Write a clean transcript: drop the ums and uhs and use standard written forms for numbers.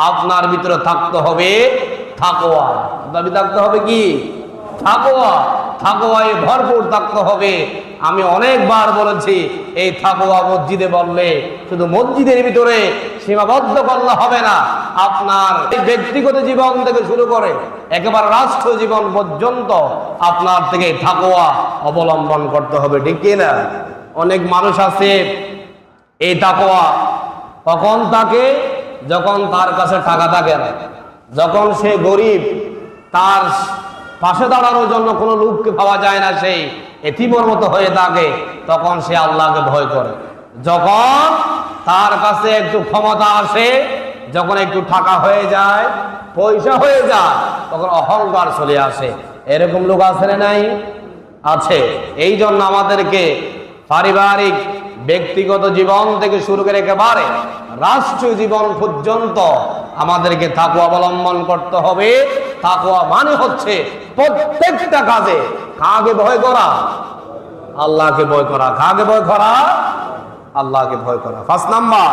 আপনার ভিতরে থাকতে হবে তাকওয়া। আপনার ভিতরে থাকতে হবে কি? তাকওয়া। তাকওয়ায় ভরপুর থাকতে হবে। আমি অনেকবার বলেছি, এই তাকওয়া মসজিদে বললে শুধু মসজিদের ভিতরে সীমাবদ্ধ করলে হবে না, আপনার ব্যক্তিগত জীবন থেকে শুরু করে একেবারে রাষ্ট্র জীবন পর্যন্ত আপনার থেকে তাকওয়া অবলম্বন করতে হবে, ঠিক কি না? অনেক মানুষ আছে এই তাকওয়া কখন থাকে? যখন তার কাছে টাকা থাকে না, যখন সে গরিব, তার পাশে দাঁড়ানোর জন্য কোনো লোককে পাওয়া যায় না, সেই এতিমের মতো হয়ে থাকে, তখন সে আল্লাহকে ভয় করে। যখন তার কাছে একটু ক্ষমতা আসে, যখন একটু টাকা হয়ে যায়, পয়সা হয়ে যায়, তখন অহংকার চলে আসে। এরকম লোক আছে না নাই? আছে। এই জন্য আমাদেরকে পারিবারিক ব্যক্তিগত জীবন থেকে শুরু করে একেবারে রাষ্ট্রীয় জীবন পর্যন্ত আমাদেরকে তাকওয়া অবলম্বন করতে হবে। তাকওয়া মানে হচ্ছে প্রত্যেকটা কাজে কাকে ভয় করা? আল্লাহকে ভয় করা। কাকে ভয় করা? আল্লাহকে ভয় করা। 5 নাম্বার।